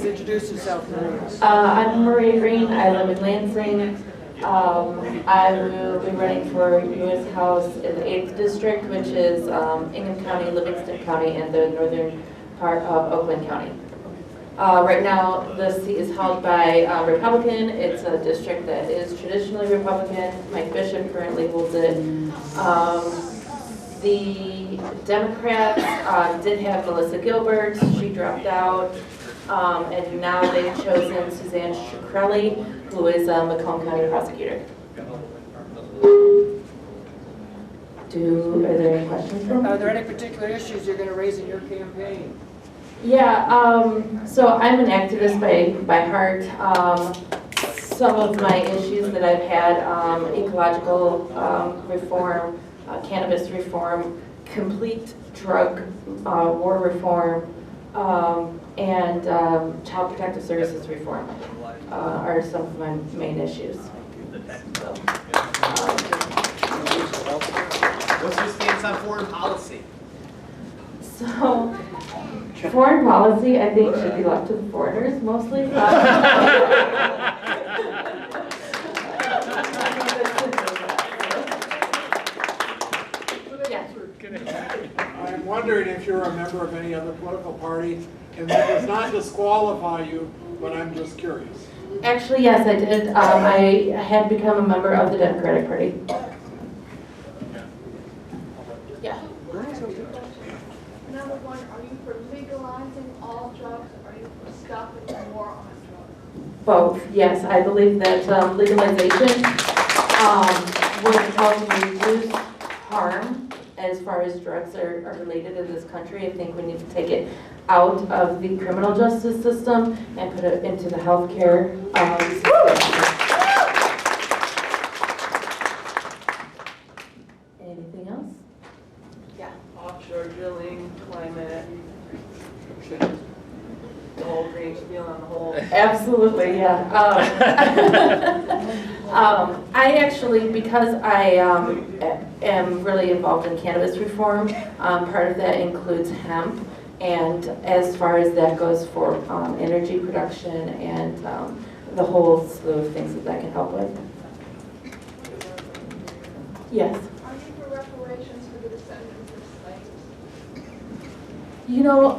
introduce yourself, Marie. I'm Maria Green. I live in Lansing. I will be running for U.S. House in the 8th District, which is Ingham County, Livingston County, and the northern part of Oakland County. Right now, the seat is held by Republican. It's a district that is traditionally Republican. Mike Bishop currently holds it. The Democrats did have Melissa Gilbert. She dropped out. And now they've chosen Suzanne Shkreli, who is a Macomb County prosecutor. Are there any questions? Are there any particular issues you're going to raise in your campaign? Yeah, so I'm an activist by heart. Some of my issues that I've had, ecological reform, cannabis reform, complete drug war reform, and child protective services reform are some of my main issues. So, what's your stance on foreign policy? So, foreign policy, I think, should be left to the foreigners mostly. I'm wondering if you're a member of any other political party, and that does not disqualify you, but I'm just curious. Actually, yes, I did. I had become a member of the Democratic Party. Yeah. Number one, are you for legalizing all drugs, or are you for stopping the war on drugs? Both, yes. I believe that legalization would help reduce harm as far as drugs are related in this country. I think we need to take it out of the criminal justice system and put it into the healthcare system. Anything else? Yeah. Offshore drilling, climate, the whole green spiel on the whole. Absolutely, yeah. I actually, because I am really involved in cannabis reform, part of that includes hemp, and as far as that goes for energy production and the whole slew of things that can help with. Yes? Are you for reparations for the descendants of slaves? You know,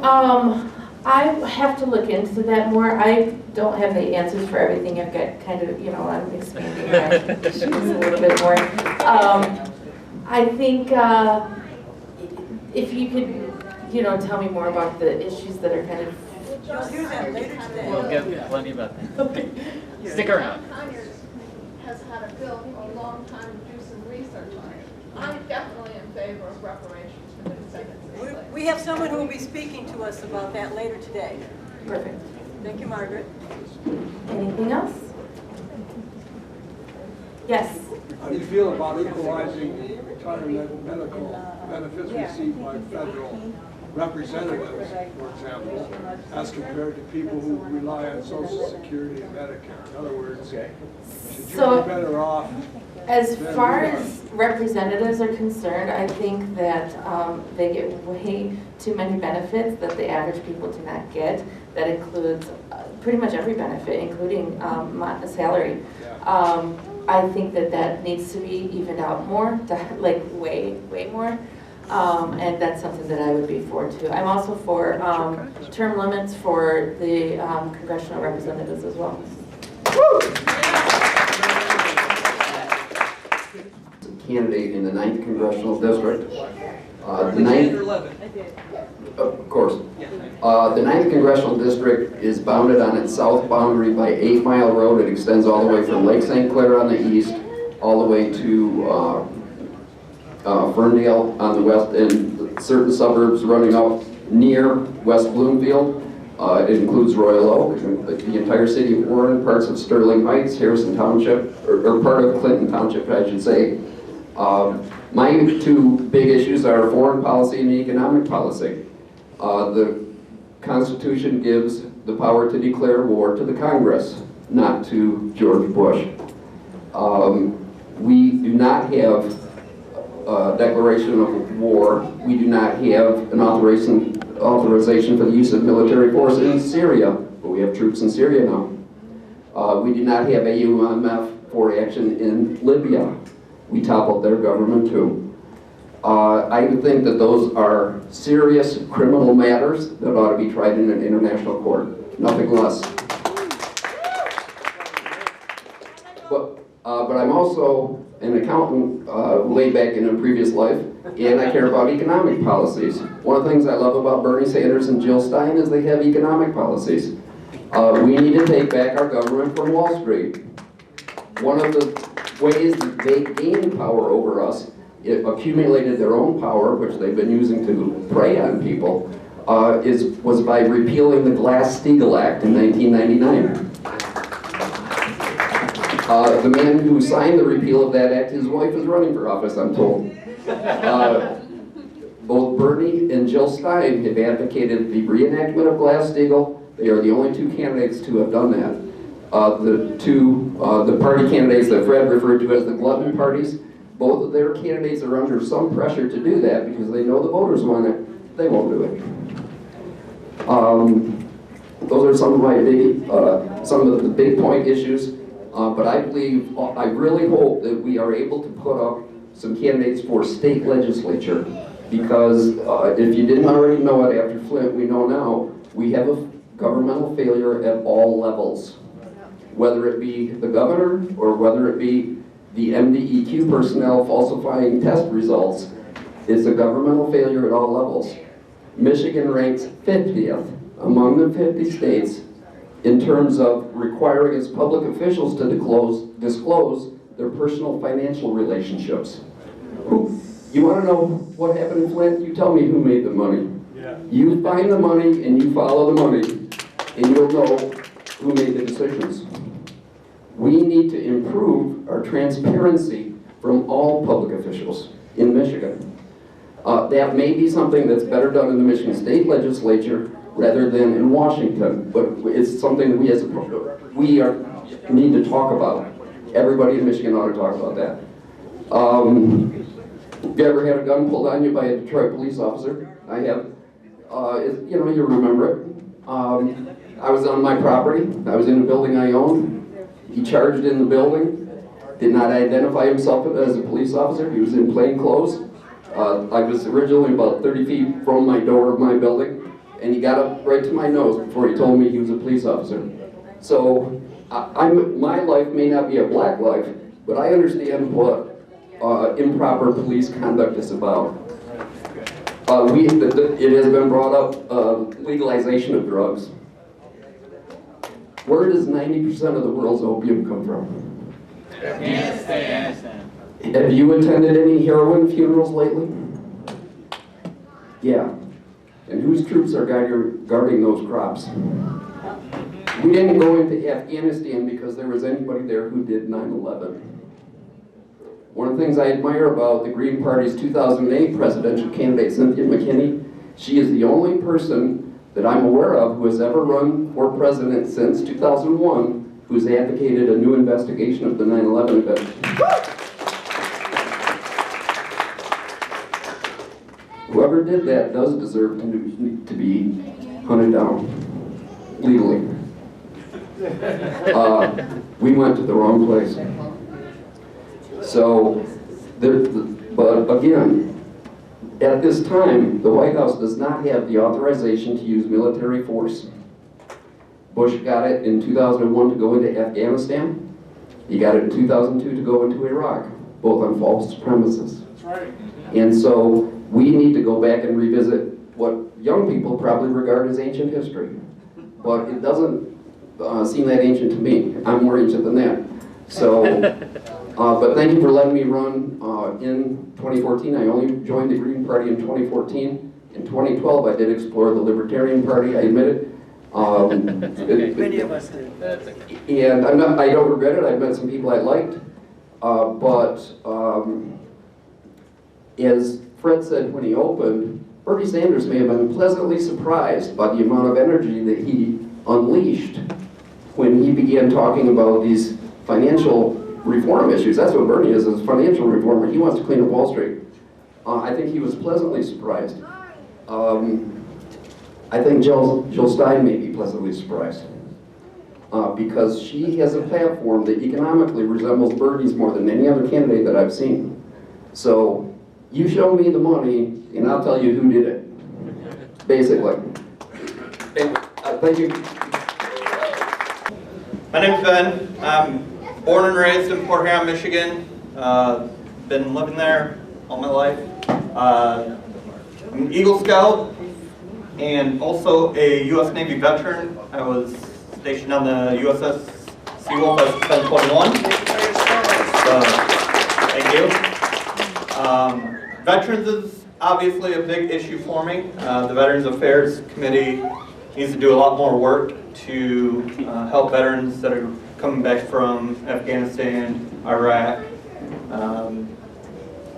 I have to look into that more. I don't have the answers for everything. I've got kind of, you know, I'm expanding my issues a little bit more. I think if you could, you know, tell me more about the issues that are kind of... You'll hear that later today. We'll get plenty about that. Stick around. Congress has had a bill for a long time to do some research on it. I'm definitely in favor of reparations for the descendants of slaves. We have someone who will be speaking to us about that later today. Perfect. Thank you, Margaret. Anything else? Yes. How do you feel about equalizing retirement medical benefits received by federal representatives, for example, as compared to people who rely on Social Security and Medicare? In other words, should you be better off? As far as representatives are concerned, I think that they get way too many benefits that the average people do not get. That includes pretty much every benefit, including my salary. I think that needs to be evened out more, like way more. And that's something that I would be for too. I'm also for term limits for the congressional representatives as well. Candidate in the 9th Congressional District. The 9th, of course. The 9th Congressional District is bounded on its south boundary by 8 Mile Road. It extends all the way from Lake St. Clair on the east, all the way to Ferndale on the west, and certain suburbs running up near West Bloomfield. It includes Royal Oak, the entire city of Warren, parts of Sterling Heights, Harrison Township, or part of Clinton Township, I should say. My two big issues are foreign policy and economic policy. The Constitution gives the power to declare war to the Congress, not to George Bush. We do not have a declaration of war. We do not have an authorization for the use of military force in Syria, but but we have troops in Syria now. We do not have AUMF for action in Libya. We toppled their government too. I would think that those are serious criminal matters that ought to be tried in an international court, nothing less. But I'm also an accountant way back in a previous life, and I care about economic policies. One of the things I love about Bernie Sanders and Jill Stein is they have economic policies. We need to take back our government from Wall Street. One of the ways that they gained power over us, it accumulated their own power, which they've been using to prey on people, was by repealing the Glass-Steagall Act in 1999. The man who signed the repeal of that act, his wife is running for office, I'm told. Both Bernie and Jill Stein have advocated the reenactment of Glass-Steagall. They are the only two candidates to have done that. The party candidates that Fred referred to as the glutton parties, both of their candidates are under some pressure to do that because they know the voters want it. They won't do it. Those are some of my some of the big point issues. But I really hope that we are able to put up some candidates for state legislature, because if you didn't already know it after Flint, we know now, we have a governmental failure at all levels. Whether it be the governor or whether it be the MDEQ personnel falsifying test results, it's a governmental failure at all levels. Michigan ranks 50th among the 50 states in terms of requiring its public officials to disclose their personal financial relationships. You want to know what happened in Flint? You tell me who made the money. Yeah. You find the money and you follow the money, and you'll know who made the decisions. We need to improve our transparency from all public officials in Michigan. That may be something that's better done in the Michigan State Legislature rather than in Washington, but it's something we need to talk about. Everybody in Michigan ought to talk about that. Have you ever had a gun pulled on you by a Detroit police officer? I have. You remember it. I was on my property. I was in a building I owned. He charged in the building, did not identify himself as a police officer. He was in plain clothes. I was originally about 30 feet from my door of my building, and he got up right to my nose before he told me he was a police officer. So my life may not be a black life, but I understand what improper police conduct is about. It has been brought up, legalization of drugs. Where does 90% of the world's opium come from? Afghanistan. Have you attended any heroin funerals lately? Yeah. And whose troops are guarding those crops? We didn't go into Afghanistan because there was anybody there who did 9/11. One of the things I admire about the Green Party's 2008 presidential candidate, Cynthia McKinney, she is the only person that I'm aware of who has ever run for president since 2001 who's advocated a new investigation of the 9/11 event. Whoever did that does deserve to be hunted down legally. We went to the wrong place. So, but again, at this time, the White House does not have the authorization to use military force. Bush got it in 2001 to go into Afghanistan. He got it in 2002 to go into Iraq, both on false premises. That's right. And so we need to go back and revisit what young people probably regard as ancient history. But it doesn't seem that ancient to me. I'm more ancient than that. So, but thank you for letting me run in 2014. I only joined the Green Party in 2014. In 2012, I did explore the Libertarian Party, I admit it. Many of us did. And I don't regret it. I've met some people I liked. But as Fred said when he opened, Bernie Sanders may have been pleasantly surprised by the amount of energy that he unleashed when he began talking about these financial reform issues. That's what Bernie is a financial reformer. He wants to clean up Wall Street. I think he was pleasantly surprised. I think Jill Stein may be pleasantly surprised. because she has a platform that economically resembles Birdie's more than any other candidate that I've seen. So you show me the money, and I'll tell you who did it, basically. And, thank you. My name's Ben. I'm born and raised in Port Huron, Michigan. Been living there all my life. I'm an Eagle Scout and also a U.S. Navy veteran. I was stationed on the USS Seawolf as 1021. So, thank you. Veterans is obviously a big issue for me. The Veterans Affairs Committee needs to do a lot more work to help veterans that are coming back from Afghanistan, Iraq,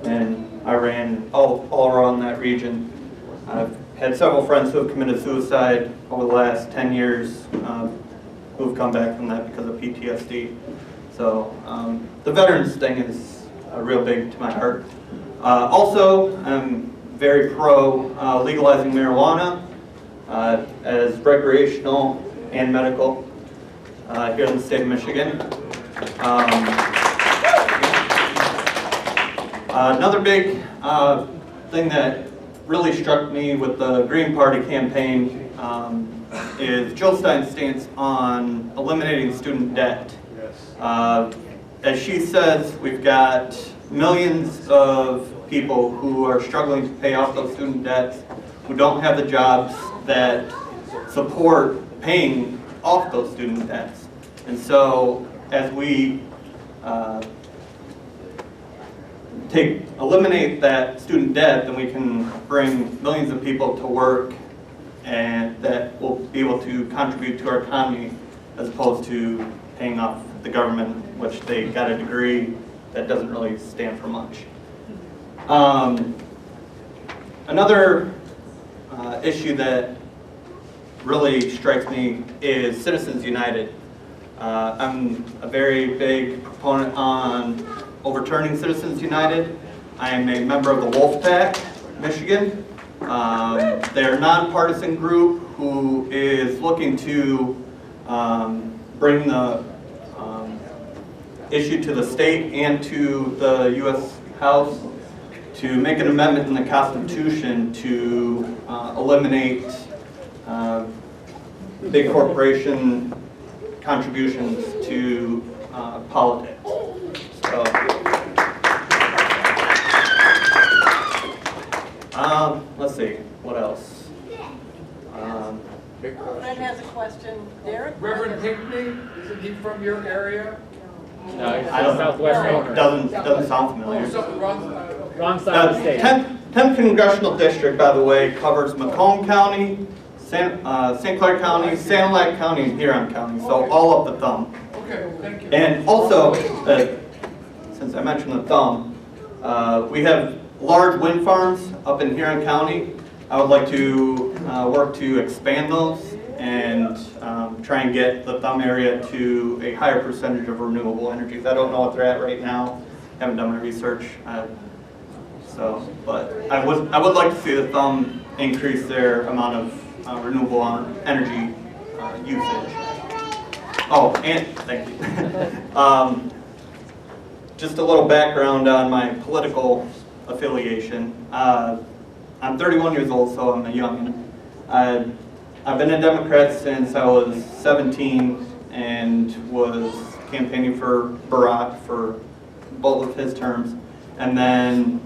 and Iran, all around that region. I've had several friends who have committed suicide over the last 10 years who have come back from that because of PTSD. So the veterans thing is real big to my heart. Also, I'm very pro legalizing marijuana as recreational and medical here in the state of Michigan. Another big thing that really struck me with the Green Party campaign is Jill Stein's stance on eliminating student debt. As she says, we've got millions of people who are struggling to pay off those student debts, who don't have the jobs that support paying off those student debts. And so as we eliminate that student debt, then we can bring millions of people to work and that will be able to contribute to our economy as opposed to paying off the government, which they got a degree that doesn't really stand for much. Another issue that really strikes me is Citizens United. I'm a very big proponent on overturning Citizens United. I am a member of the Wolfpack, Michigan. They're a nonpartisan group who is looking to bring the issue to the state and to the U.S. House to make an amendment in the Constitution to eliminate big corporation contributions to politics. So, let's see, what else? Fred has a question. Derek? Reverend Pinckney, isn't he from your area? No, it's the southwest corner. Doesn't sound familiar. Something wrong? Wrong side of the state. 10th Congressional District, by the way, covers Macomb County, St. Clair County, Sanilac County, and Huron County, so all up the thumb. Okay, thank you. And also, since I mentioned the thumb, we have large wind farms up in Huron County. I would like to work to expand those and try and get the thumb area to a higher percentage of renewable energies. I don't know what they're at right now. Haven't done my research. But I would like to see the thumb increase their amount of renewable energy usage. Oh, and thank you. Just a little background on my political affiliation. I'm 31 years old, so I'm a youngin'. I've been a Democrat since I was 17 and was campaigning for Barack for both of his terms. And then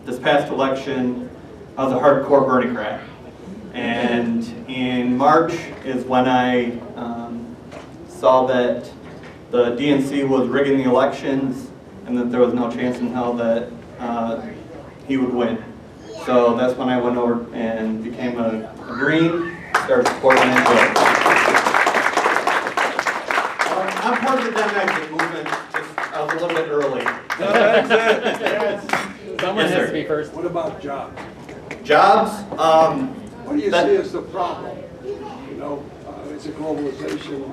this past election, I was a hardcore Bernie-crat. And in March is when I saw that the DNC was rigging the elections and that there was no chance in hell that he would win. So that's when I went over and became a Green, started supporting him. I'm part of the Dem Exit movement, just I was a little bit early. That's it. Yes. Someone Yes, has sir. to be first. What about jobs? Jobs, What do you see as the problem? You know, it's a globalization.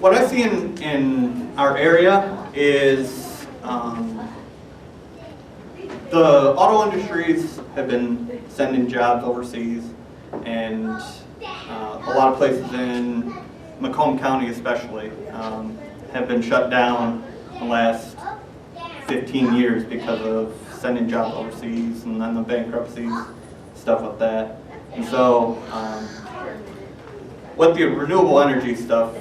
what I see in our area is the auto industries have been sending jobs overseas, and a lot of places in Macomb County especially have been shut down the last 15 years because of sending jobs overseas and then the bankruptcies, stuff like that. And so with the renewable energy stuff,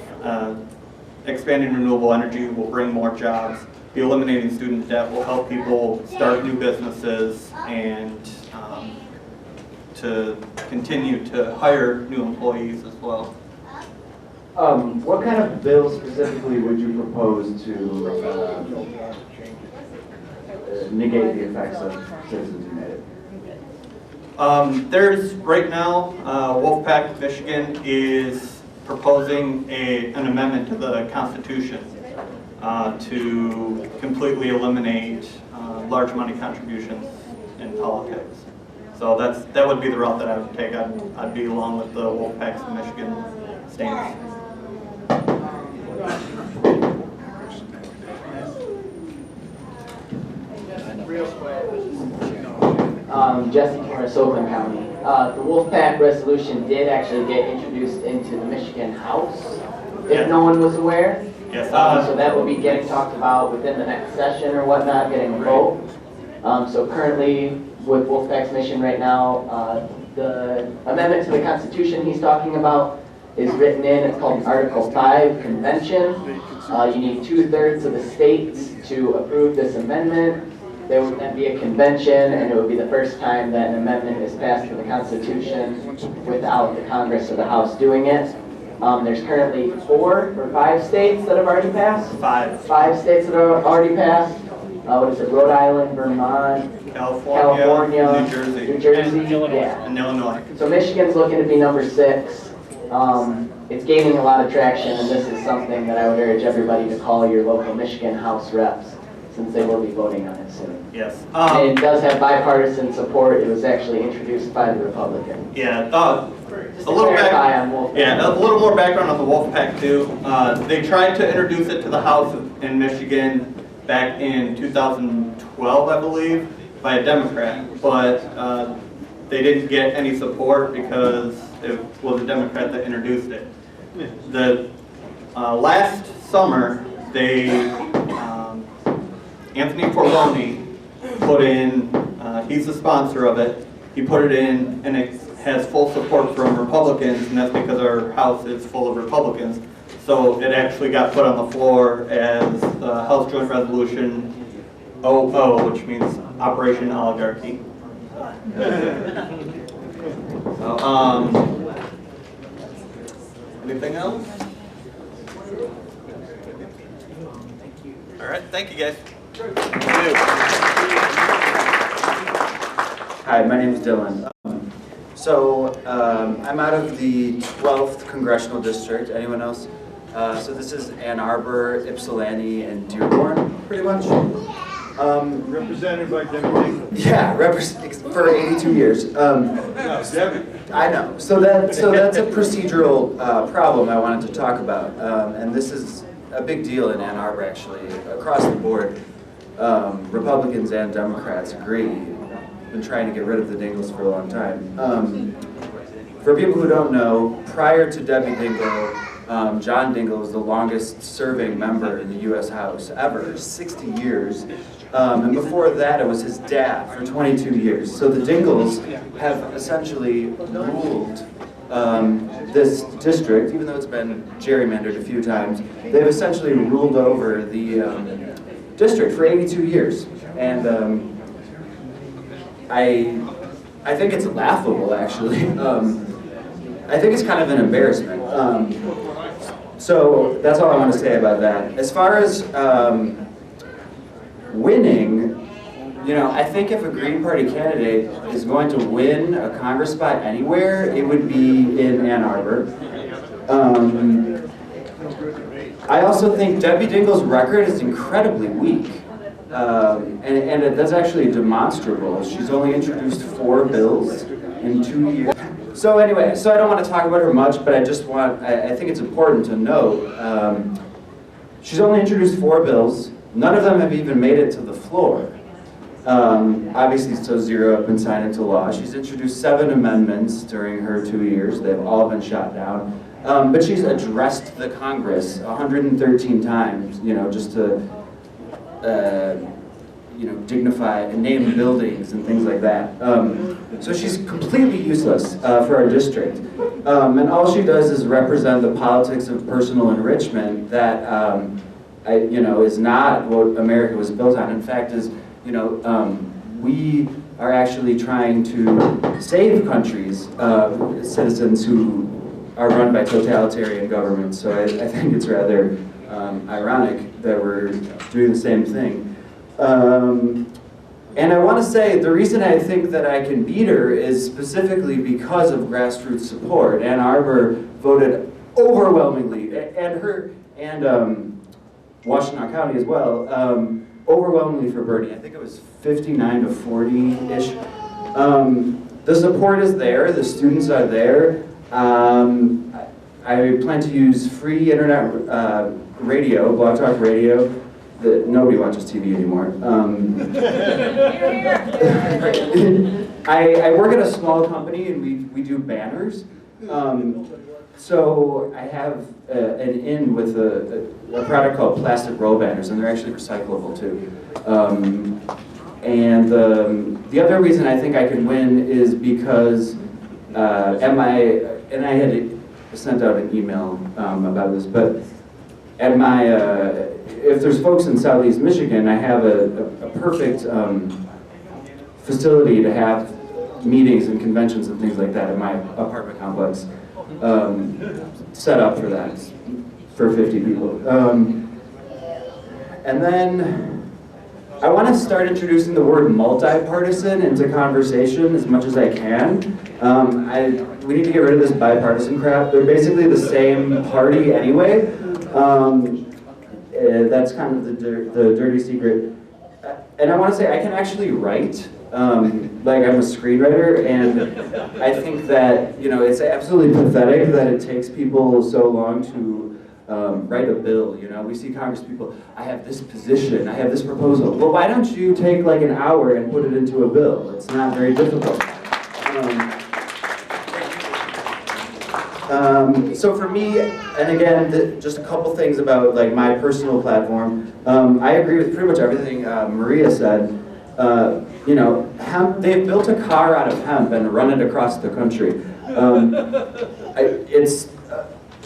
expanding renewable energy will bring more jobs. The eliminating student debt will help people start new businesses and to continue to hire new employees as well. What kind of bill specifically would you propose to negate the effects of Citizens United? There's right now, Wolfpack Michigan is proposing an amendment to the Constitution to completely eliminate large money contributions in politics. So that would be the route that I would take. I'd be along with the Wolfpack's Michigan stance. Jesse Morris, Oakland County. The Wolfpack resolution did actually get introduced into the Michigan House, if no one was aware. Yes. So that will be getting talked about within the next session or whatnot, getting a vote. So currently, with Wolfpack's mission right now, the amendment to the Constitution he's talking about is written in. It's called Article 5 Convention. You need 2/3 of the states to approve this amendment. There would then be a convention, and it would be the first time that an amendment is passed to the Constitution without the Congress or the House doing it. There's currently 4 or 5 states that have already passed. 5 states that are already passed. What is it? Rhode Island, Vermont, California, New Jersey, and Illinois. So Michigan's looking to be number 6. It's gaining a lot of traction, and this is something that I would urge everybody to call your local Michigan House reps, since they will be voting on it soon. Yes. And it does have bipartisan support. It was actually introduced by the Republicans. Yeah. Just A little a little more background on the Wolfpack too. They tried to introduce it to the House in Michigan back in 2012, I believe, by a Democrat, but they didn't get any support because it was a Democrat that introduced it. The last summer, Anthony Forloni put in, he's the sponsor of it, he put it in and it has full support from Republicans, and that's because our House is full of Republicans. So it actually got put on the floor as House Joint Resolution 00, which means Operation Oligarchy. So, anything else? All right, thank you guys. Hi, my name is Dylan. I'm out of the 12th Congressional District. Anyone else? So this is Ann Arbor, Ypsilanti, and Dearborn, pretty much. Represented by Debbie. Yeah, for 82 years. Debbie. I know. So that's a procedural problem I wanted to talk about, and this is a big deal in Ann Arbor, actually, across the board. Republicans and Democrats agree. Been trying to get rid of the Dingles for a long time. For people who don't know, prior to Debbie Dingle, John Dingle was the longest serving member in the U.S. House ever, 60 years. And before that, it was his dad for 22 years. So the Dingles have essentially ruled this district, even though it's been gerrymandered a few times. They've essentially ruled over the district for 82 years. And I think it's laughable, actually. I think it's kind of an embarrassment. So that's all I want to say about that. As far as winning, I think if a Green Party candidate is going to win a Congress spot anywhere, it would be in Ann Arbor. I also think Debbie Dingle's record is incredibly weak. And that's actually demonstrable. She's only introduced 4 bills in 2 years. So anyway, I don't want to talk about her much, but I think it's important to note, she's only introduced 4 bills. None of them have even made it to the floor. Obviously, so zero have been signed into law. She's introduced 7 amendments during her 2 years. They've all been shot down. But she's addressed the Congress 113 times, just to, dignify and name buildings and things like that. So she's completely useless for our district. And all she does is represent the politics of personal enrichment that, is not what America was built on. In fact, we are actually trying to save countries, citizens who are run by totalitarian governments. So I think it's rather ironic that we're doing the same thing. And I want to say the reason I think that I can beat her is specifically because of grassroots support. Ann Arbor voted overwhelmingly, and Washtenaw County as well, overwhelmingly for Bernie. I think it was 59 to 40-ish. The support is there, the students are there. I plan to use free internet radio, Blog Talk Radio. Nobody watches TV anymore. I work at a small company and we do banners. So I have an in with a product called plastic roll banners, and they're actually recyclable too. And the other reason I think I can win is because and I had sent out an email about this, but at if there's folks in Southeast Michigan, I have a perfect facility to have meetings and conventions and things like that at my apartment complex, set up for that, for 50 people. And then I want to start introducing the word multi-partisan into conversation as much as I can. We need to get rid of this bipartisan crap. They're basically the same party anyway. That's kind of the dirty secret. And I want to say I can actually write. Like I'm a screenwriter, and I think that it's absolutely pathetic that it takes people so long to write a bill. We see Congress people. I have this position. I have this proposal. Well, why don't you take like an hour and put it into a bill? It's not very difficult. So for me, and again, just a couple things about like my personal platform. I agree with pretty much everything Maria said. Hemp, they've built a car out of hemp and run it across the country. It's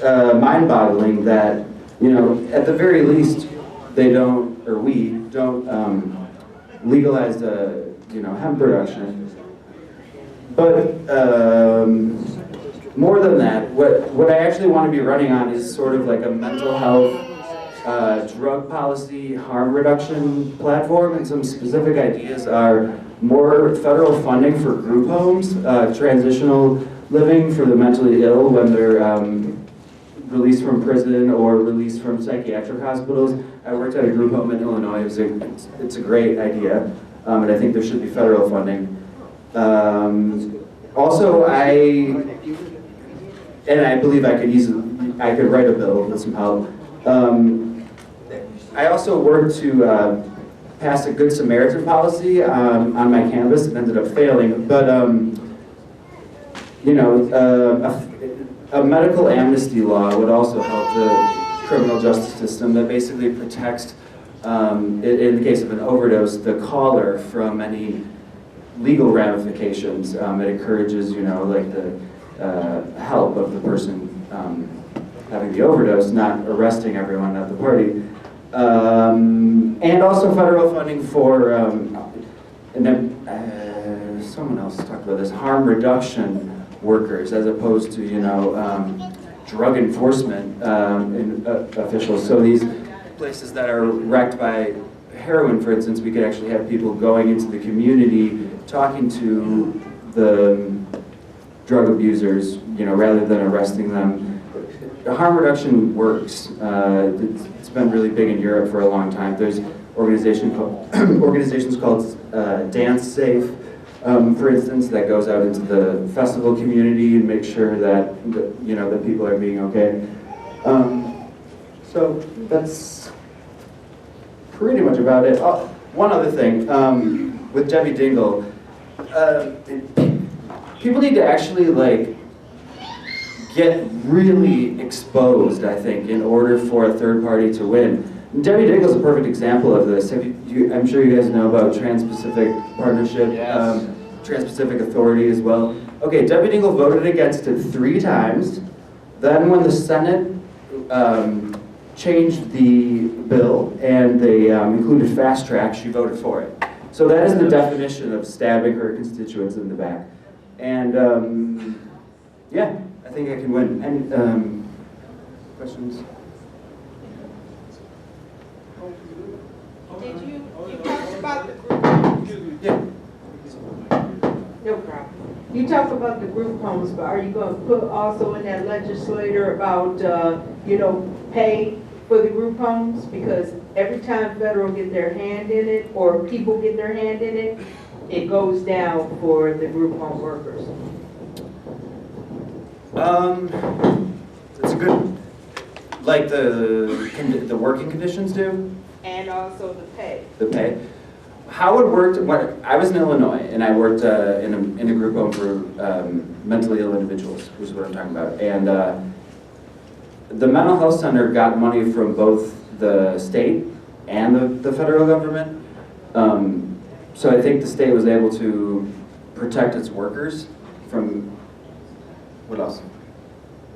mind-boggling that, at the very least, they don't, or we don't legalize hemp production. But more than that, what I actually want to be running on is sort of like a mental health drug policy harm reduction platform, and some specific ideas are more federal funding for group homes, transitional living for the mentally ill when they're released from prison or released from psychiatric hospitals. I worked at a group home in Illinois. It's a great idea, and I think there should be federal funding. Also, I believe I could write a bill with some help. I also worked to pass a Good Samaritan policy on my campus. It ended up failing, but a medical amnesty law would also help the criminal justice system that basically protects, in the case of an overdose, the caller from any legal ramifications. It encourages, like the help of the person having the overdose, not arresting everyone at the party. And also federal funding for, and then someone else talked about this, harm reduction workers as opposed to, drug enforcement officials. So these places that are wrecked by heroin, for instance, we could actually have people going into the community, talking to the drug abusers, rather than arresting them. Harm reduction works. It's been really big in Europe for a long time. There's organizations called Dance Safe, for instance, that goes out into the festival community and makes sure that that people are being okay. So that's pretty much about it. One other thing. with Debbie Dingle, people need to actually like get really exposed, I think, in order for a third party to win. And Debbie Dingle is a perfect example of this. I'm sure you guys know about Trans-Pacific Partnership, Yes. Trans-Pacific Authority as well. Okay, Debbie Dingle voted against it 3 times. Then when the Senate changed the bill and they included fast track, she voted for it. So that is the definition of stabbing her constituents in the back. And yeah, I think I can win. And questions? Did you talked about the group? Yeah. No problem. You talk about the group homes, but are you going to put also in that legislator about, pay for the group homes? Because every time federal get their hand in it, or people get their hand in it, it goes down for the group home workers. It's a good, like the working conditions do? And also the pay. The pay. How it worked, I was in Illinois, and I worked in a group home for mentally ill individuals, which is what I'm talking about. And the mental health center got money from both the state and the federal government. So I think the state was able to protect its workers from, what else?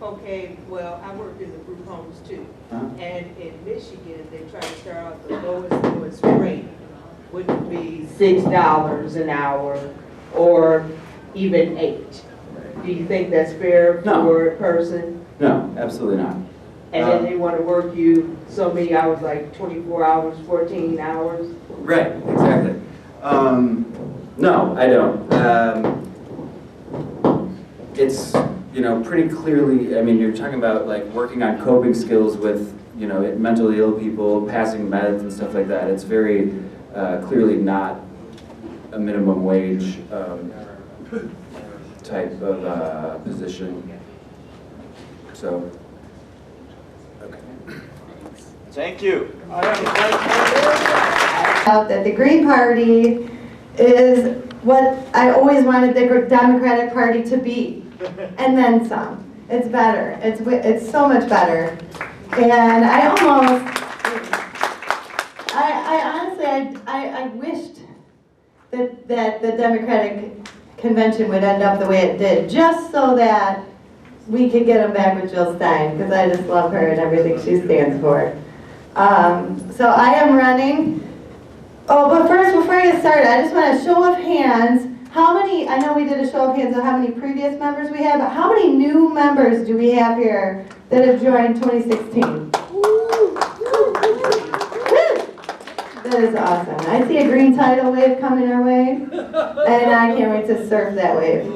Okay, well, I worked in the group homes too. Huh? And in Michigan, they try to start out the lowest rate, which would be $6 an hour, or even $8. Do you think that's fair No. for a person? No, absolutely not. And then they want to work you so many hours, like 24 hours, 14 hours? Right, exactly. No, I don't. It's, pretty clearly, I mean, you're talking about like working on coping skills with, mentally ill people, passing meds and stuff like that. It's very clearly not a minimum wage type of position. So, okay. Thank you. That the Green Party is what I always wanted the Democratic Party to be, and then some. It's better. It's so much better. And I honestly, I wished that the Democratic convention would end up the way it did, just so that we could get them back with Jill Stein, because I just love her and everything she stands for. So I am running. Oh, but first, before I get started, I just want a show of hands. How many, I know we did a show of hands of how many previous members we had, but how many new members do we have here that have joined 2016? That is awesome. I see a green tidal wave coming our way, and I can't wait to surf that wave.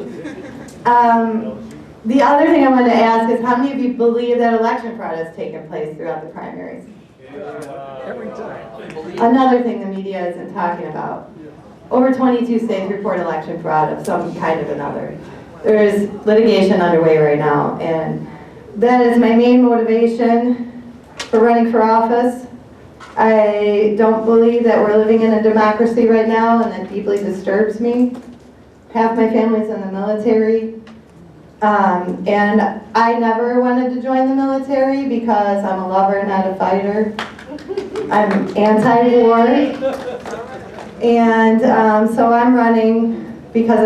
The other thing I wanted to ask is how many of you believe that election fraud has taken place throughout the primaries? Every time. Another thing the media isn't talking about. Over 22 states report election fraud of some kind of another. There is litigation underway right now, and that is my main motivation for running for office. I don't believe that we're living in a democracy right now, and that deeply disturbs me. Half my family's in the military, and I never wanted to join the military because I'm a lover, not a fighter. I'm anti-war. And so I'm running because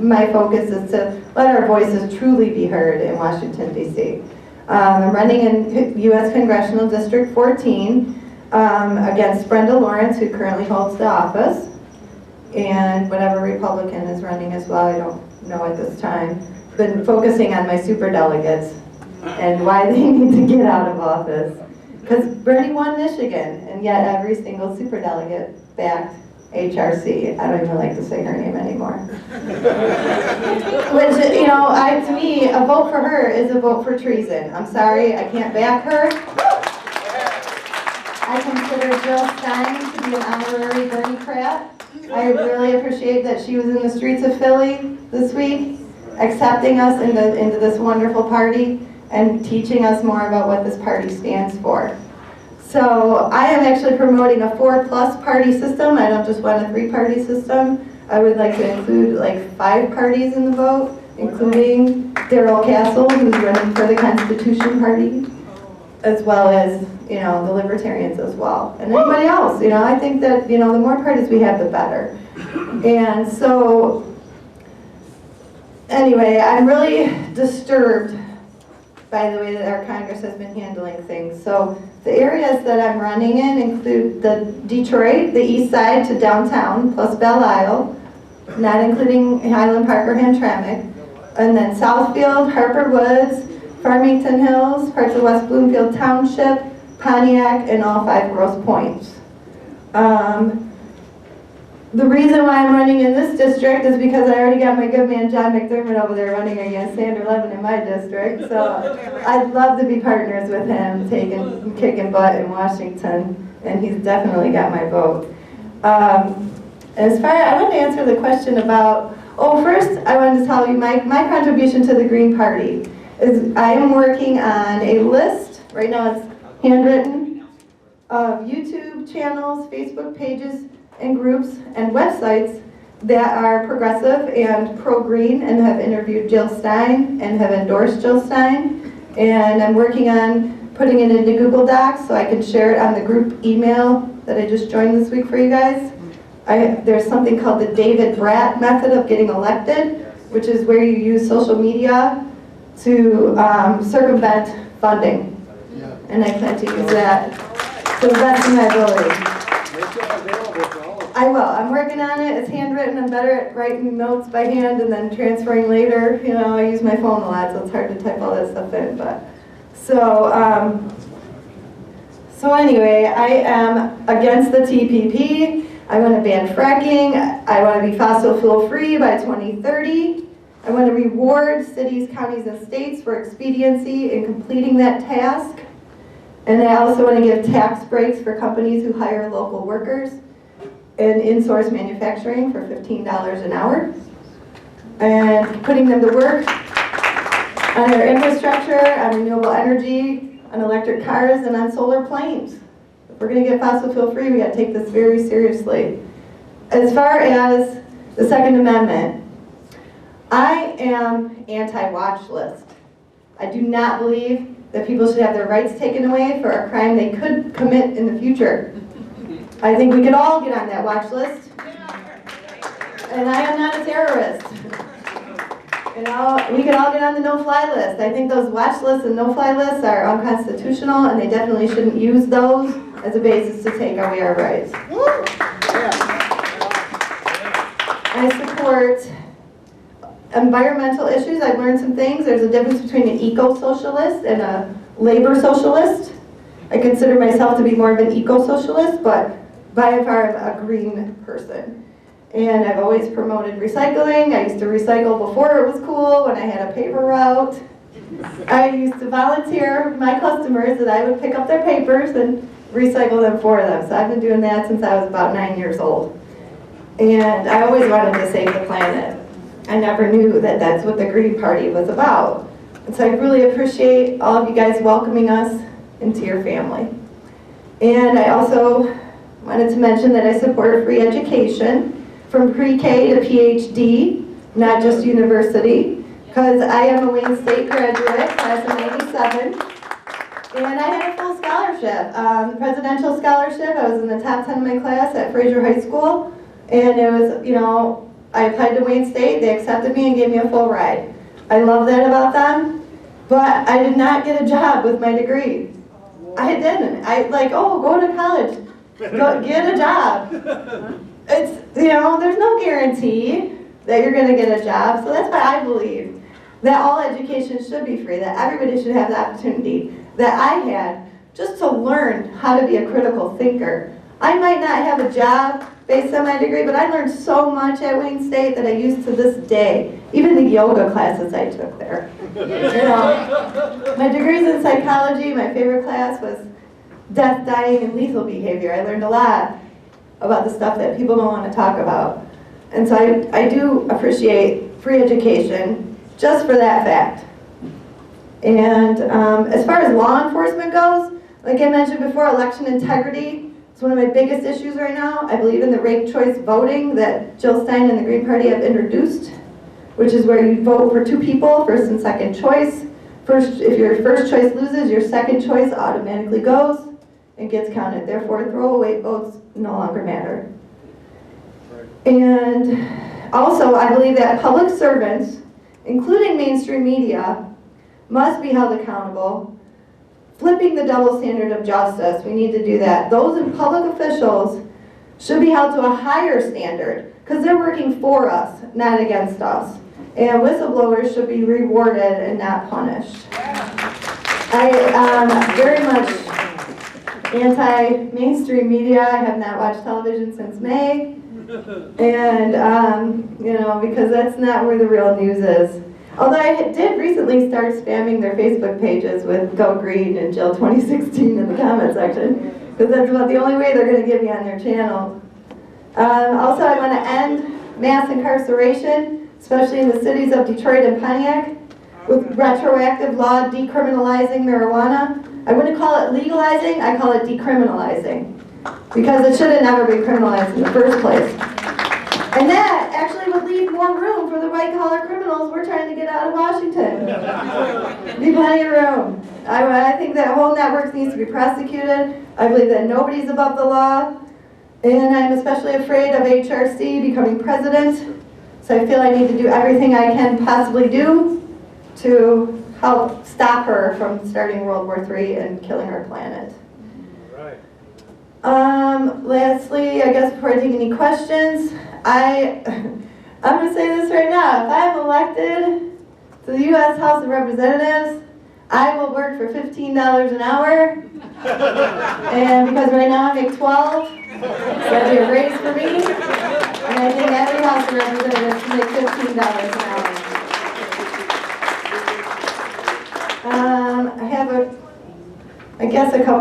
my focus is to let our voices truly be heard in Washington, D.C. I'm running in U.S. Congressional District 14 against Brenda Lawrence, who currently holds the office, and whatever Republican is running as well, I don't know at this time. Been focusing on my superdelegates and why they need to get out of office. Because Bernie won Michigan, and yet every single superdelegate backed HRC. I don't even like to say her name anymore. Which, to me, a vote for her is a vote for treason. I'm sorry, I can't back her. I consider Jill Stein to be an honorary Bernie-crat. I really appreciate that she was in the streets of Philly this week, accepting us into this wonderful party and teaching us more about what this party stands for. So I am actually promoting a 4+ party system. I don't just want a 3-party system. I would like to include like 5 parties in the vote, including Darrell Castle, who's running for the Constitution Party, as well as, you know, the Libertarians as well. And anybody else, you know, I think that, you know, the more parties we have, the better. And so, anyway, I'm really disturbed by the way that our Congress has been handling things. So the areas that I'm running in include the Detroit, the east side to downtown, plus Belle Isle, not including Highland Park or Hamtramck, and then Southfield, Harper Woods, Farmington Hills, parts of West Bloomfield Township, Pontiac, and all 5 Grosse Pointes. The reason why I'm running in this district is because I already got my good man John McDermott over there running against Sandra Levin in my district. So I'd love to be partners with him, kicking butt in Washington, and he's definitely got my vote. I want to answer the question about, first I wanted to tell you my contribution to the Green Party is I am working on a list, right now it's handwritten, of YouTube channels, Facebook pages, and groups and websites that are progressive and pro-green and have interviewed Jill Stein and have endorsed Jill Stein. And I'm working on putting it into Google Docs so I can share it on the group email that I just joined this week for you guys. There's something called the David Bratt method of getting elected, which is where you use social media to circumvent funding. And I plan to use that to the best of my ability. I will. I'm working on it. It's handwritten. I'm better at writing notes by hand and then transferring later. You know, I use my phone a lot, so it's hard to type all that stuff in. But so anyway, I am against the TPP. I want to ban fracking. I want to be fossil fuel free by 2030. I want to reward cities, counties, and states for expediency in completing that task. And I also want to give tax breaks for companies who hire local workers and in-source manufacturing for $15 an hour. And putting them to work on their infrastructure, on renewable energy, on electric cars, and on solar planes. If we're going to get fossil fuel free, we got to take this very seriously. As far as the Second Amendment, I am anti-watch list. I do not believe that people should have their rights taken away for a crime they could commit in the future. I think we could all get on that watch list. And I am not a terrorist. You know, we could all get on the no-fly list. I think those watch lists and no-fly lists are unconstitutional, and they definitely shouldn't use those as a basis to take away our rights. I support environmental issues. I've learned some things. There's a difference between an eco-socialist and a labor socialist. I consider myself to be more of an eco-socialist, but by far I'm a green person. And I've always promoted recycling. I used to recycle before it was cool, when I had a paper route. I used to volunteer my customers that I would pick up their papers and recycle them for them. So I've been doing that since I was about 9 years old. And I always wanted to save the planet. I never knew that that's what the Green Party was about. And so I really appreciate all of you guys welcoming us into your family. And I also wanted to mention that I support free education from pre-K to PhD, not just university, because I am a Wayne State graduate, class of '97, and I had a full scholarship, presidential scholarship. I was in the top 10 of my class at Fraser High School, and it was, you know, I applied to Wayne State, they accepted me and gave me a full ride. I love that about them, but I did not get a job with my degree. I didn't. Go to college, go get a job. It's, you know, there's no guarantee that you're going to get a job, so that's why I believe that all education should be free, that everybody should have the opportunity that I had just to learn how to be a critical thinker. I might not have a job based on my degree, but I learned so much at Wayne State that I use to this day, even the yoga classes I took there. You know, my degree's in psychology. My favorite class was death, dying, and lethal behavior. I learned a lot about the stuff that people don't want to talk about. And so I do appreciate free education just for that fact. And as far as law enforcement goes, Like I mentioned before, election integrity is one of my biggest issues right now. I believe in the ranked choice voting that Jill Stein and the Green Party have introduced, which is where you vote for two people, first and second choice. If your first choice loses, your second choice automatically goes and gets counted. Therefore, throwaway votes no longer matter. And also, I believe that public servants, including mainstream media, must be held accountable. Flipping the double standard of justice, we need to do that. Those in public officials should be held to a higher standard because they're working for us, not against us. And whistleblowers should be rewarded and not punished. I am very much anti-mainstream media. I have not watched television since May. And, because that's not where the real news is. Although I did recently start spamming their Facebook pages with Go Green and Jill 2016 in the comment section, because that's about the only way they're going to get me on their channel. Also, I want to end mass incarceration, especially in the cities of Detroit and Pontiac, with retroactive law decriminalizing marijuana. I wouldn't call it legalizing, I call it decriminalizing, because it should have never been criminalized in the first place. And that actually would leave more room for the white-collar criminals we're trying to get out of Washington. Be plenty of room. I think that whole network needs to be prosecuted. I believe that nobody's above the law. And I'm especially afraid of HRC becoming president. So I feel I need to do everything I can possibly do to help stop her from starting World War III and killing our planet. Lastly, I guess before I take any questions, I'm going to say this right now. If I'm elected to the U.S. House of Representatives, I will work for $15 an hour. And because right now I make $12, that'll be a raise for me. And I think every House of Representatives should make $15 an hour. I have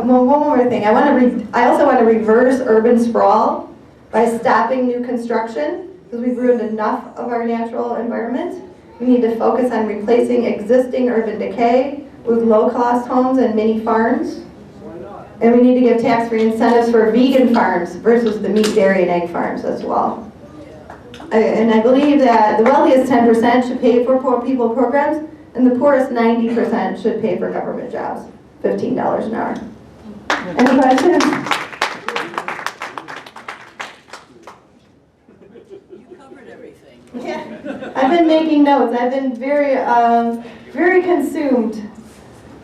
one more thing. I also want to reverse urban sprawl by stopping new construction, because we've ruined enough of our natural environment. We need to focus on replacing existing urban decay with low-cost homes and mini farms. And we need to give tax-free incentives for vegan farms versus the meat, dairy, and egg farms as well. And I believe that the wealthiest 10% should pay for poor people programs, and the poorest 90% should pay for government jobs, $15 an hour. Any questions? You covered everything. Yeah, I've been making notes. I've been very consumed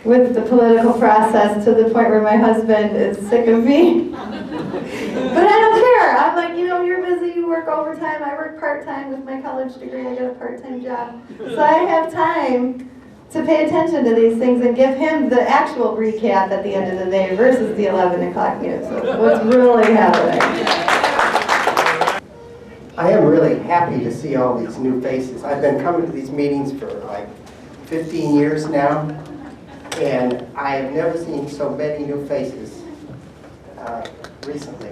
with the political process to the point where my husband is sick of me. But I don't care. I'm like, you're busy, you work overtime. I work part-time with my college degree. I got a part-time job. So I have time to pay attention to these things and give him the actual recap at the end of the day versus the 11 o'clock news. So what's really happening. I am really happy to see all these new faces. I've been coming to these meetings for like 15 years now, and I have never seen so many new faces recently.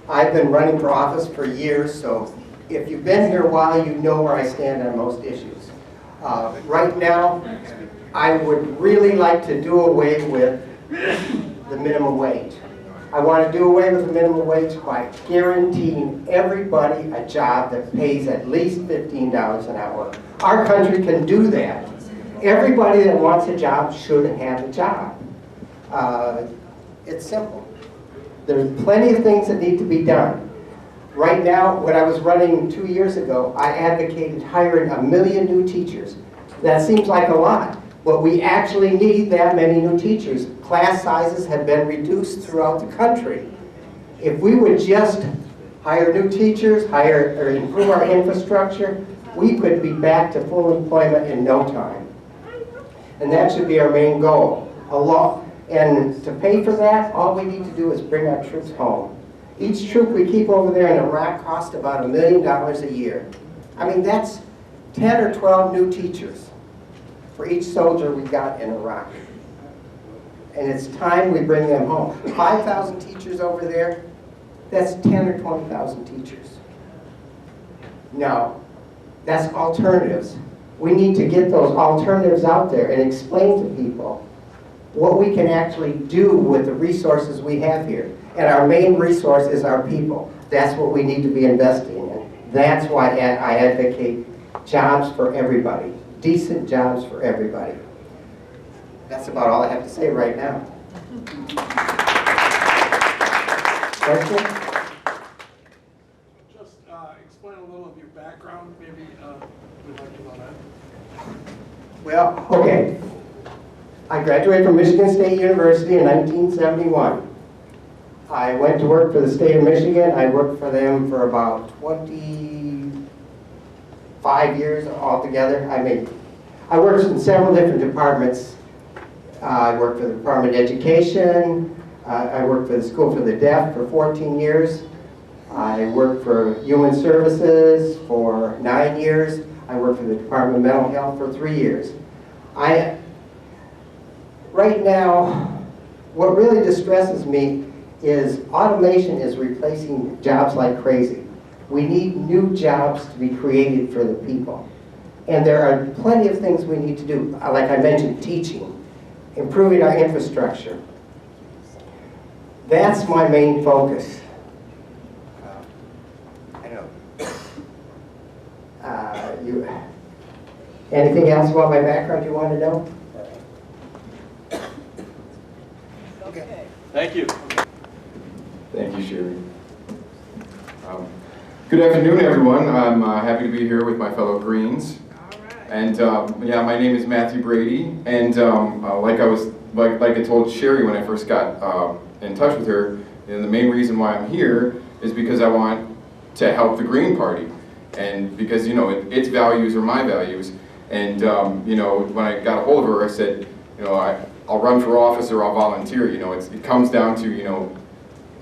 I've been running for office for years, so if you've been here a while, you know where I stand on most issues. Right now, I would really like to do away with the minimum wage. I want to do away with the minimum wage by guaranteeing everybody a job that pays at least $15 an hour. Our country can do that. Everybody that wants a job should have a job. It's simple. There's plenty of things that need to be done. Right now, when I was running 2 years ago, I advocated hiring 1 million new teachers. That seems like a lot, but we actually need that many new teachers. Class sizes have been reduced throughout the country. If we would just hire new teachers, improve our infrastructure, we could be back to full employment in no time. And that should be our main goal. And to pay for that, all we need to do is bring our troops home. Each troop we keep over there in Iraq costs about $1 million a year. I mean, that's 10 or 12 new teachers for each soldier we got in Iraq. And it's time we bring them home. 5,000 teachers over there, that's 10 or 20,000 teachers. No, that's alternatives. We need to get those alternatives out there and explain to people what we can actually do with the resources we have here. And our main resource is our people. That's what we need to be investing in. That's why I advocate jobs for everybody, decent jobs for everybody. That's about all I have to say right now. Question? Just explain a little of your background, maybe we'd like to know that. Well, okay. I graduated from Michigan State University in 1971. I went to work for the state of Michigan. I worked for them for about 25 years altogether. I worked in several different departments. I worked for the Department of Education. I worked for the School for the Deaf for 14 years. I worked for Human Services for 9 years. I worked for the Department of Mental Health for 3 years. Right now, what really distresses me is automation is replacing jobs like crazy. We need new jobs to be created for the people. And there are plenty of things we need to do, like I mentioned, teaching, improving our infrastructure. That's my main focus. I don't know. Anything else about my background you want to know? Okay. Thank you. Thank you, Sherry. Good afternoon, everyone. I'm happy to be here with my fellow Greens. And yeah, my name is Matthew Brady. And like I told Sherry when I first got in touch with her, the main reason why I'm here is because I want to help the Green Party, and because its values are my values. And when I got a hold of her, I said, I'll run for office or I'll volunteer. It comes down to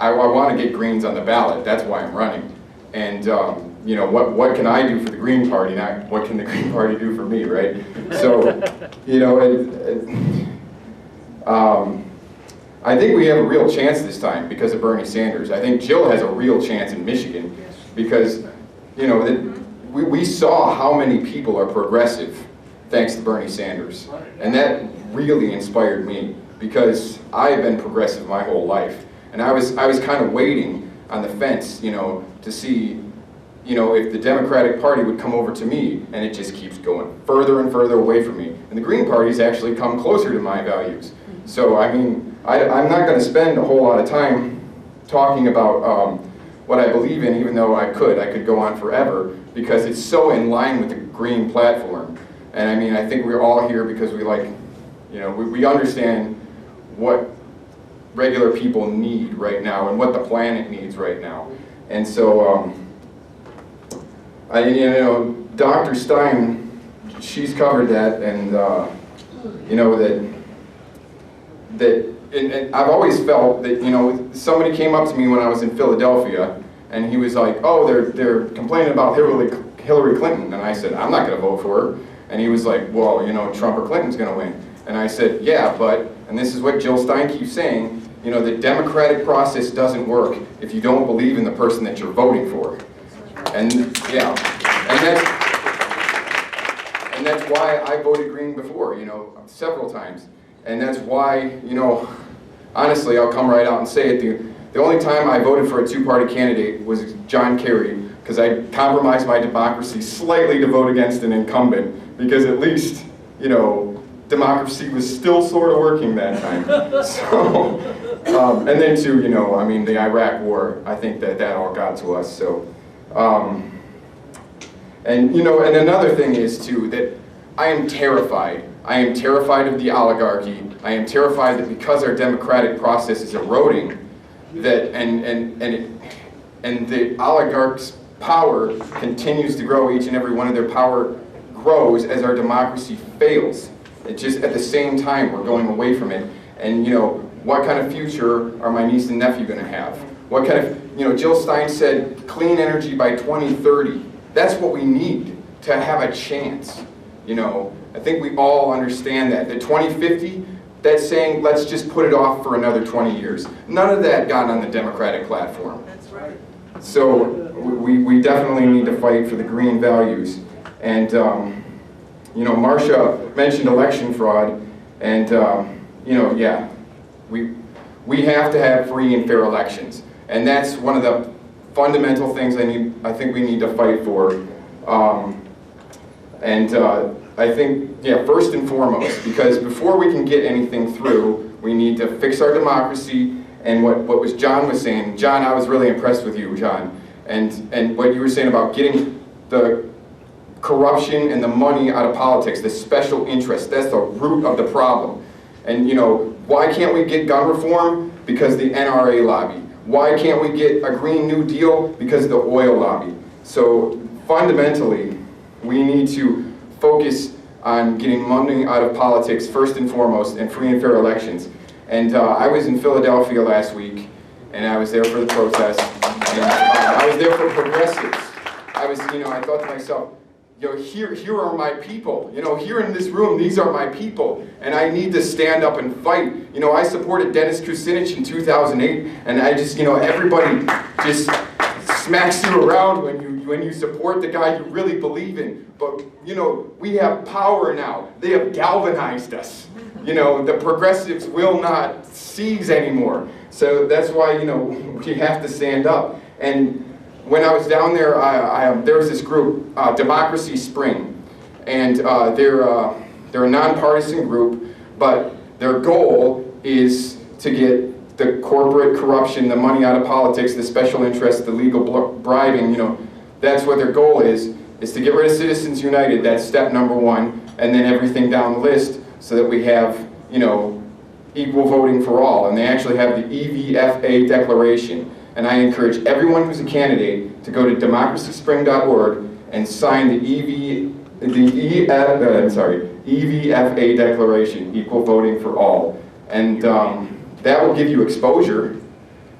I want to get Greens on the ballot. That's why I'm running. And what can I do for the Green Party? Not what can the Green Party do for me, right? So I think we have a real chance this time because of Bernie Sanders. I think Jill has a real chance in Michigan because we saw how many people are progressive thanks to Bernie Sanders, and that really inspired me because I have been progressive my whole life, and I was kind of waiting on the fence, to see, if the Democratic Party would come over to me, and it just keeps going further and further away from me, and the Green Party's actually come closer to my values. So I mean, I'm not going to spend a whole lot of time talking about what I believe in, even though I could go on forever, because it's so in line with the Green platform. And I mean, I think we're all here because we we understand what regular people need right now and what the planet needs right now. And so, Dr. Stein, she's covered that, and and I've always felt that somebody came up to me when I was in Philadelphia, and he was like, "Oh, they're complaining about Hillary Clinton," and I said, "I'm not going to vote for her." And he was like, "Well, Trump or Clinton's going to win." And I said, "Yeah, but," and this is what Jill Stein keeps saying, the democratic process doesn't work if you don't believe in the person that you're voting for. And yeah, and that's why I voted Green before, several times. And that's why, honestly, I'll come right out and say it. The only time I voted for a two-party candidate was John Kerry, because I compromised my democracy slightly to vote against an incumbent, because at least, democracy was still sort of working that time. So, and then too, I mean, the Iraq War, I think that all got to us. So, and and another thing is too, that I am terrified. I am terrified of the oligarchy. I am terrified that because our democratic process is eroding, that and the oligarchs' power continues to grow. Each and every one of their power grows as our democracy fails. It just, at the same time, we're going away from it. And what kind of future are my niece and nephew going to have? What kind of, Jill Stein said clean energy by 2030. That's what we need to have a chance. I think we all understand that. The 2050, that's saying let's just put it off for another 20 years. None of that got on the Democratic platform. That's right. So we definitely need to fight for the green values. And Marcia mentioned election fraud, and you know, yeah, we have to have free and fair elections. And that's one of the fundamental things I think we need to fight for. I think, yeah, first and foremost, because before we can get anything through, we need to fix our democracy. And what John was saying, John, I was really impressed with you, John, and what you were saying about getting the corruption and the money out of politics, the special interest, that's the root of the problem. And you know, why can't we get gun reform? Because the NRA lobby. Why can't we get a Green New Deal? Because of the oil lobby. So fundamentally, we need to focus on getting money out of politics first and foremost, and free and fair elections. And I was in Philadelphia last week, and I was there for the protest, and I was there for progressives. I thought to myself, you know, here are my people. You know, here in this room, these are my people, and I need to stand up and fight. You know, I supported Dennis Kucinich in 2008, and I just, you know, everybody just smacks you around when you support the guy you really believe in. But, you know, we have power now. They have galvanized us. You know, the progressives will not seize anymore. So that's why, you know, we have to stand up. And when I was down there, there was this group, Democracy Spring. And they're a nonpartisan group, but their goal is to get the corporate corruption, the money out of politics, the special interests, the legal bribing, you know, that's what their goal is to get rid of Citizens United. That's step number one, and then everything down the list so that we have, you know, equal voting for all. And they actually have the EVFA declaration. And I encourage everyone who's a candidate to go to democracyspring.org and sign the EVFA declaration, equal voting for all. And that will give you exposure,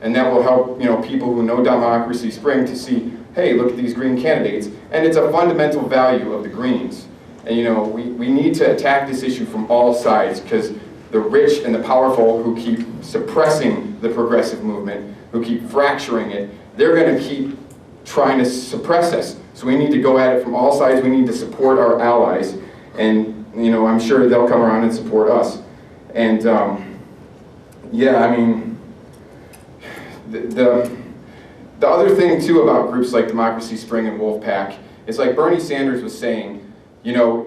and that will help, you know, people who know Democracy Spring to see, hey, look at these green candidates. And it's a fundamental value of the Greens. And you know, we need to attack this issue from all sides, because the rich and the powerful who keep suppressing the progressive movement, who keep fracturing it, they're going to keep trying to suppress us. So we need to go at it from all sides. We need to support our allies. And you know, I'm sure they'll come around and support us. And yeah, I mean, the other thing too about groups like Democracy Spring and Wolfpack is, like Bernie Sanders was saying, you know,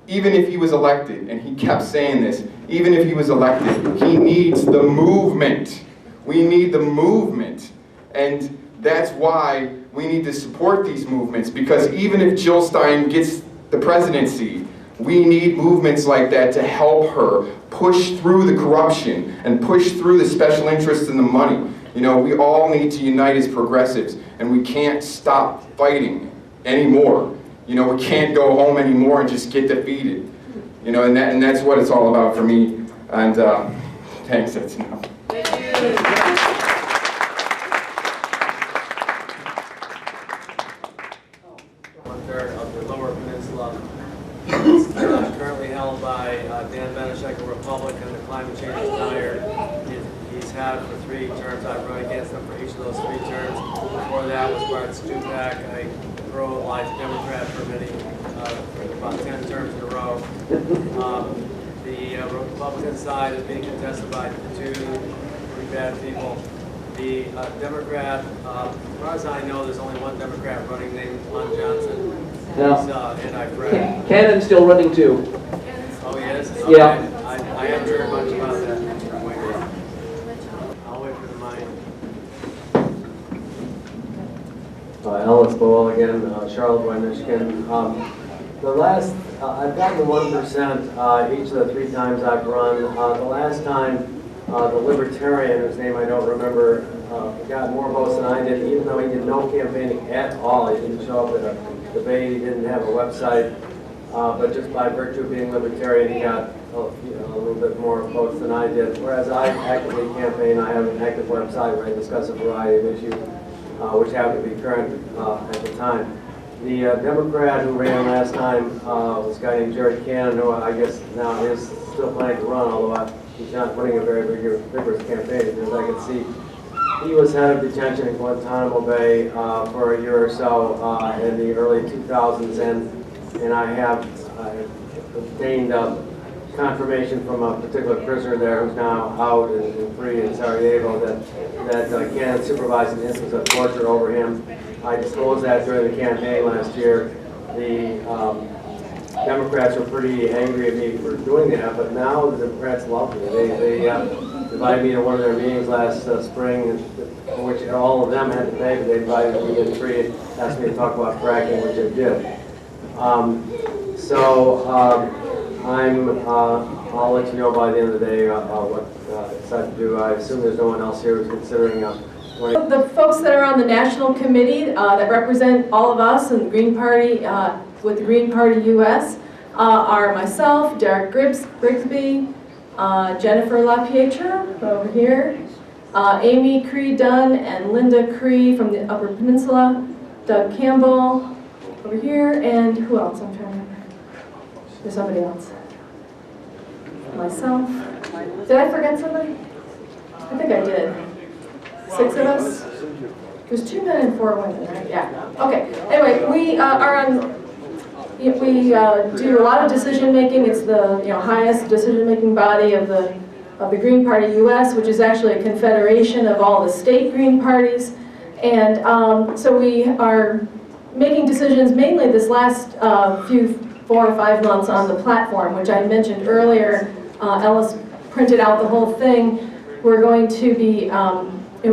even if he was elected, and he kept saying this, even if he was elected, he needs the movement. We need the movement. And that's why we need to support these movements, because even if Jill Stein gets the presidency, we need movements like that to help her push through the corruption and push through the special interests and the money. You know, we all need to unite as progressives, and we can't stop fighting anymore. You know, we can't go home anymore and just get defeated. You know, and that's what it's all about for me. And thanks, that's enough. One-third of the Lower Peninsula. It's currently held by Dan Benishek, a Republican. The climate change is dire. He's had it for 3 terms. I've run against him for each of those 3 terms. Before that was Bart Stupak, a pro-life Democrat for about 10 terms in a row. The Republican side is being contested by 2 pretty bad people. The Democrat, as far as I know, there's only one Democrat running named Lon Johnson. No. He's anti-Fred. Cannon's still running too. Oh, he is? Okay. Yeah. I haven't heard much about that. I'll wait for the mic. Ellis Boal again, Charlotte, Michigan. The last, I've gotten 1% each of the 3 times I've run. The last time, the Libertarian, whose name I don't remember, got more votes than I did, even though he did no campaigning at all. He didn't show up at a debate, he didn't have a website, but just by virtue of being Libertarian, he got a little bit more votes than I did. Whereas I actively campaign, I have an active website where I discuss a variety of issues, which happened to be current at the time. The Democrat who ran last time was a guy named Jared Cannon, who I guess now is still planning to run, although he's not running a very vigorous campaign, as I can see. He was head of detention in Guantanamo Bay for a year or so in the early 2000s, and I have obtained confirmation from a particular prisoner there who's now out and free in Sarajevo that candidates supervised an instance of torture over him. I disclosed that during the campaign last year. The Democrats were pretty angry at me for doing that, but now the Democrats love me. They invited me to one of their meetings last spring, for which all of them had to pay, but they invited me in free and asked me to talk about fracking, which I did. I'll let you know by the end of the day what I decide to do. I assume there's no one else here who's considering running. The folks that are on the national committee that represent all of us in the Green Party, with the Green Party US, are myself, Derek Grigsby, Jennifer LaPietra over here, Amy Cree Dunn and Linda Cree from the Upper Peninsula, Doug Campbell over here, and who else? I'm trying to remember. There's somebody else. Myself. Did I forget somebody? I think I did. 6 of us? There's 2 men and 4 women, right? Yeah. Okay. Anyway, we are on. We do a lot of decision making. It's the highest decision making body of the Green Party US, which is actually a confederation of all the state Green parties, and so we are making decisions mainly this last 4 or 5 months on the platform, which I mentioned earlier. Ellis printed out the whole thing. We're going to be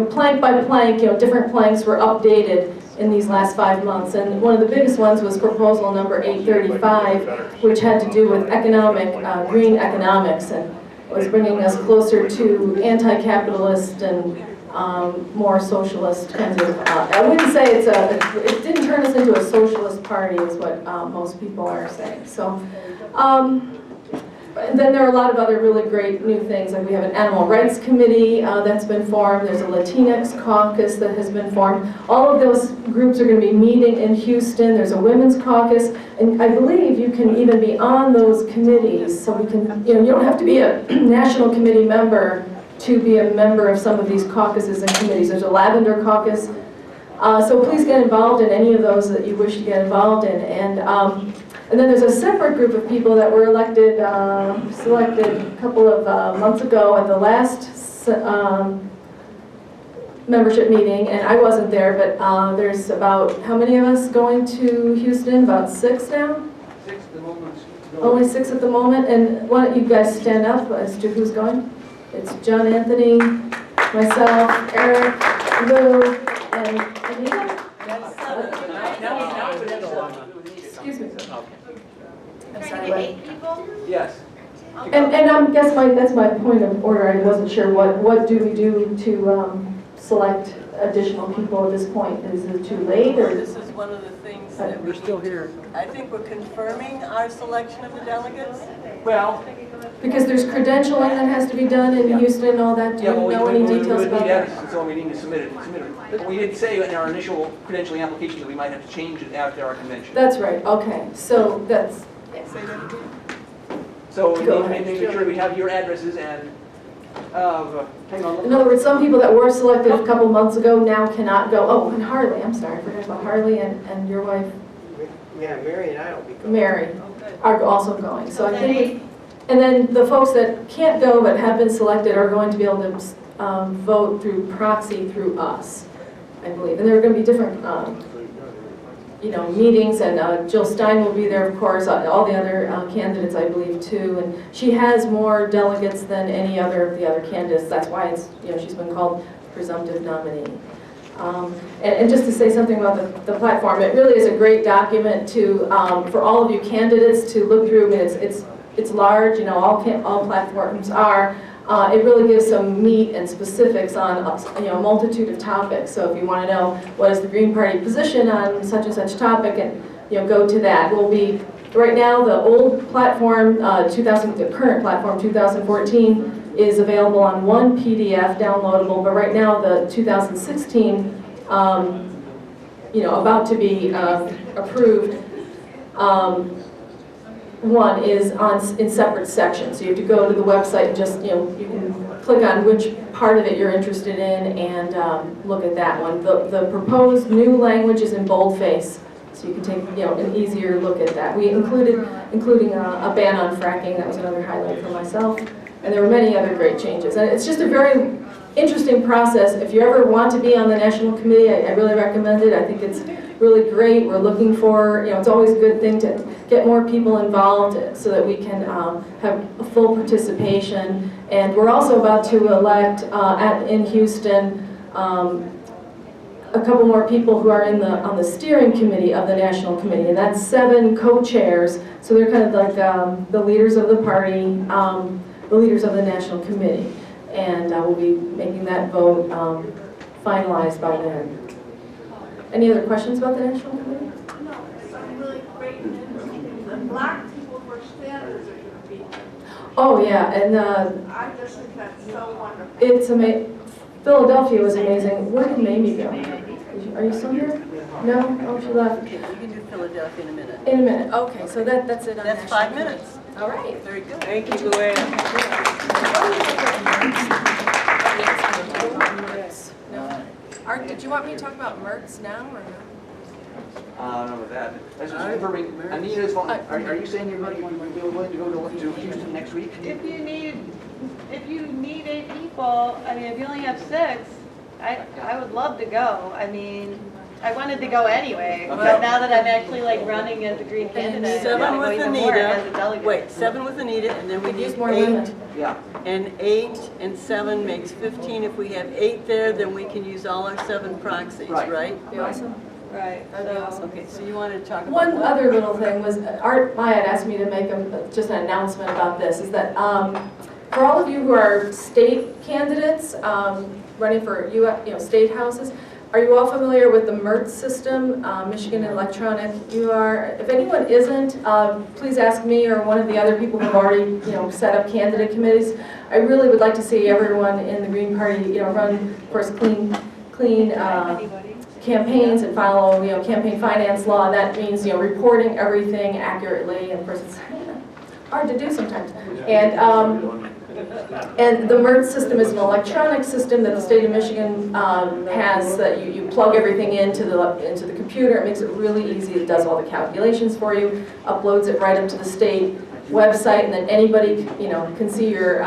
plank by plank, different planks were updated in these last 5 months, and one of the biggest ones was proposal number 835, which had to do with green economics, and was bringing us closer to anti-capitalist and more socialist kinds of. I wouldn't say it didn't turn us into a socialist party, is what most people are saying. So. And then there are a lot of other really great new things, like we have an animal rights committee that's been formed, there's a Latinx caucus that has been formed. All of those groups are going to be meeting in Houston. There's a women's caucus, and I believe you can even be on those committees, so we can, you don't have to be a national committee member to be a member of some of these caucuses and committees. There's a lavender caucus. So please get involved in any of those that you wish to get involved in. And then there's a separate group of people that were selected a couple of months ago at the last membership meeting, and I wasn't there, but there's about, how many of us going to Houston? About 6 now? 6 at the moment. Only 6 at the moment, and why don't you guys stand up as to who's going? It's John Anthony, myself, Eric, Lou, and Anita? Excuse me. I'm sorry, what? Yes. And I guess that's my point of order. I wasn't sure what do we do to select additional people at this point? Is it too late, or? This is one of the things that we're still here. I think we're confirming our selection of the delegates. Well, because there's credentialing that has to be done in Houston and all that. Do you know any details about that? So we need to submit it. But we did say in our initial credentialing application that we might have to change it after our convention. That's right. Okay. So that's. Say that again. So we need to make sure we have your addresses and. Hang on. In other words, some people that were selected a couple months ago now cannot go. Oh, and Harley. I'm sorry, I forgot about Harley and your wife. Yeah, Mary and I will be going. Mary are also going. So I think. And then the folks that can't go but have been selected are going to be able to vote through proxy through us, I believe. And there are going to be different, meetings. And Jill Stein will be there, of course. All the other candidates, I believe, too. And she has more delegates than any other of the other candidates. That's why it's, she's been called presumptive nominee. And just to say something about the platform, it really is a great document to for all of you candidates to look through. I mean, it's large, all platforms are. It really gives some meat and specifics on a multitude of topics. So if you want to know what is the Green Party position on such and such topic, and go to that. We'll be right now the old platform, the current platform 2014 is available on one PDF downloadable, but right now the 2016, about to be approved. One is in separate sections, so you have to go to the website and just you can click on which part of it you're interested in and look at that one. The proposed new language is in boldface, So you can take, an easier look at that. We including a ban on fracking. That was another highlight for myself. And there were many other great changes. And it's just a very interesting process. If you ever want to be on the national committee, I really recommend it. I think it's really great. We're looking for, it's always a good thing to get more people involved so that we can have a full participation. And we're also about to elect in Houston a couple more people who are on the steering committee of the national committee, and that's 7 co-chairs. So they're kind of like the leaders of the party, the leaders of the national committee, and we'll be making that vote finalized by then. Any other questions about the national committee? No, some really great things. The black people for standards are going to be. Oh yeah, and I just think that's so wonderful. it's amazing. Philadelphia was amazing. Where did Mamie go? Are you still here? No? Oh, she left. Okay, we can do Philadelphia in a minute. In a minute. Okay, so that's it on That's national 5 minutes. All right. Very good. Thank you, Luann. Art, did you want me to talk about Mertz now or no? I don't know about that. I was just confirming, Anita's phone, are you saying you're willing to go to Houston next week? If you need 8 people, I mean, if you only have 6, I would love to go. I mean, I wanted to go anyway, but now that I'm actually like running as a green candidate, 7 with Anita. as a delegate. Wait, 7 with Anita, and then we need more 8. women. Yeah. And 8 and 7 makes 15. If we have 8 there, then we can use all our 7 proxies, right? Be awesome. Right. Okay, so you wanted to talk about One what? other little thing was, Art Maya had asked me to make just an announcement about this, is that for all of you who are state candidates running for state houses, are you all familiar with the Mertz system, Michigan Electronic UR? If anyone isn't, please ask me or one of the other people who've already set up candidate committees. I really would like to see everyone in the Green Party run, of course, clean campaigns and follow campaign finance law. That means reporting everything accurately, and of course it's hard to do sometimes. And the Mertz system is an electronic system that the state of Michigan has, that you plug everything into the computer. It makes it really easy. It does all the calculations for you, uploads it right up to the state website, and then anybody can see your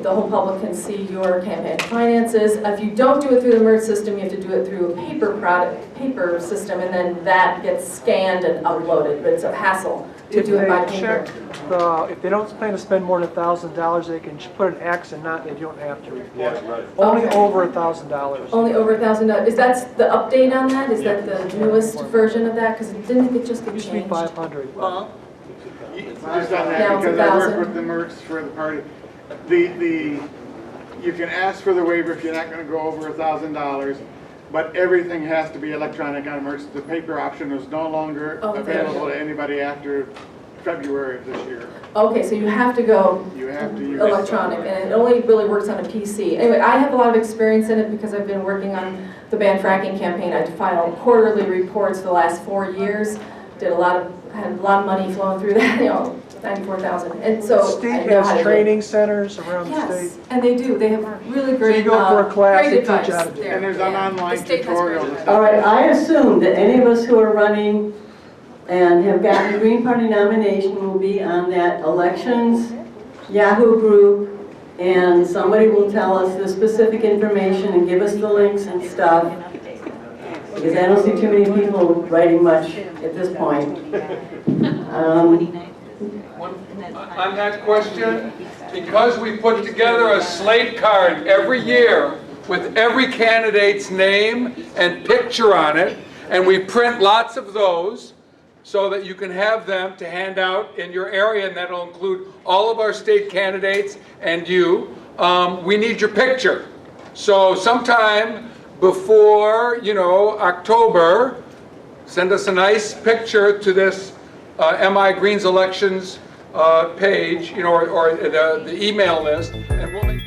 the whole public can see your campaign finances. If you don't do it through the Mertz system, you have to do it through a paper system, and then that gets scanned and uploaded. But it's a hassle to do it by paper. If they don't plan to spend more than $1,000, they can put an X and they don't have to report. Only over $1,000. Only over $1,000. Is that the update on that? Is that the newest version of that? Because didn't it just get changed? It used to be 500. Well, Just on that, now it's because I work 1,000. with the Mertz for the party. You can ask for the waiver if you're not going to go over $1,000, but everything has to be electronic on Mertz. The paper option is no longer available to anybody after February of this year. Okay, so you have to go electronic, and it only really works on a PC. Anyway, I have a lot of experience in it because I've been working on the ban fracking campaign. I filed quarterly reports for the last 4 years. Had a lot of money flowing through that, 94,000. And so the state has training centers around the state. Yes, and they do. They have really great, so you go for a class, great they advice teach how to do it. there. And there's an online tutorial. All right, I assume that any of us who are running and have gotten the Green Party nomination will be on that elections Yahoo group, and somebody will tell us the specific information and give us the links and stuff, because I don't see too many people writing much at this point. On that question, because we put together a slate card every year with every candidate's name and picture on it, and we print lots of those so that you can have them to hand out in your area, and that'll include all of our state candidates and you. We need your picture. So sometime before, October, send us a nice picture to this MI Greens Elections page, or the email list, and we'll make